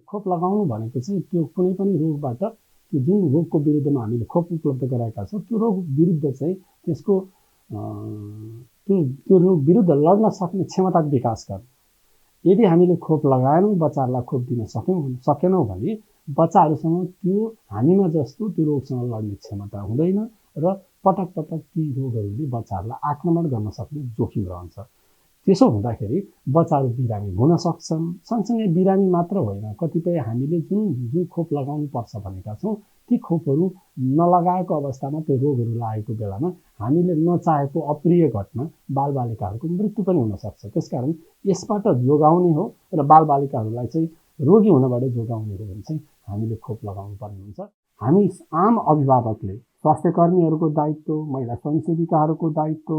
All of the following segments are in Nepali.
खोप लगाउनु भनेको चाहिँ त्यो कुनै पनि रोगबाट त्यो जुन रोगको विरुद्धमा हामीले खोप उपलब्ध गराएका छौँ त्यो रोग विरुद्ध चाहिँ त्यसको त्यो रोग विरुद्ध लड्न सक्ने क्षमता विकास गर्नु। यदि हामीले खोप लगाएनौँ बच्चाहरूलाई खोप दिन सकेनौँ भने बच्चाहरूसँग त्यो हामीमा जस्तो त्यो रोगसँग लड्ने क्षमता हुँदैन र पटक पटक ती रोगहरूले बच्चाहरूलाई आक्रमण गर्न सक्ने जोखिम रहन्छ। त्यसो हुँदाखेरि बच्चाहरू बिरामी हुन सक्छन्। सँगसँगै बिरामी मात्र होइन, कतिपय हामीले जुन खोप लगाउनु पर्छ भनेका छौँ ती खोपहरू नलगाएको अवस्थामा त्यो रोगहरू लागेको बेलामा हामीले नचाहेको अप्रिय घटना बालबालिकाहरूको मृत्यु पनि हुनसक्छ। त्यसकारण यसबाट जोगाउने हो र बालबालिकाहरूलाई चाहिँ रोगी हुनबाट जोगाउने हो भने चाहिँ हामीले खोप लगाउनु पर्ने हुन्छ। हामी आम अभिभावकले स्वास्थ्य कर्मीहरूको दायित्व, महिला स्वयंसेविकाहरूको दायित्व,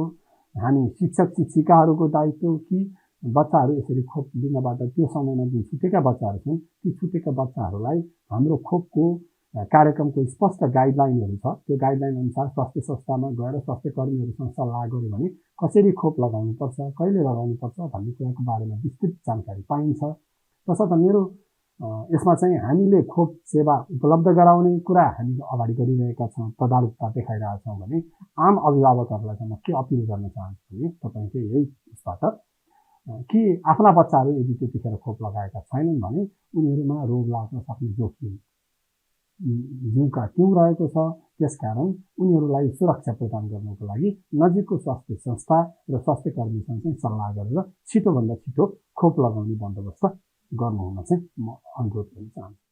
हामी शिक्षक शिक्षिकाहरूको दायित्व कि बच्चाहरू यसरी खोप लिनबाट त्यो समयमा जुन छुटेका बच्चाहरू छन् ती छुटेका बच्चाहरूलाई हाम्रो खोपको कार्यक्रमको स्पष्ट गाइडलाइनहरू छ। त्यो गाइडलाइन अनुसार स्वास्थ्य संस्थामा गएर स्वास्थ्य कर्मीहरूसँग सल्लाह गऱ्यो भने कसरी खोप लगाउनुपर्छ, कहिले लगाउनुपर्छ भन्ने कुराको बारेमा विस्तृत जानकारी पाइन्छ। तसर्थ मेरो यसमा चाहिँ हामीले खोप सेवा उपलब्ध गराउने कुरा हामी अगाडि गरिरहेका छौँ, तदारुकता देखाइरहेका छौँ भने आम अभिभावकहरूलाई चाहिँ म के अपिल गर्न चाहन्छु भने तपाईँको यही यसबाट कि आफ्ना बच्चाहरू यदि त्यतिखेर खोप लगाएका छैनन् भने उनीहरूमा रोग लाग्न सक्ने जोखिम जिउका ट्युब रहेको छ। त्यसकारण उनीहरूलाई सुरक्षा प्रदान गर्नको लागि नजिकको स्वास्थ्य संस्था र स्वास्थ्य कर्मीसँग चाहिँ सल्लाह गरेर छिटोभन्दा छिटो खोप लगाउने बन्दोबस्त गर्नुहुन चाहिँ म अनुरोध गर्न चाहन्छु।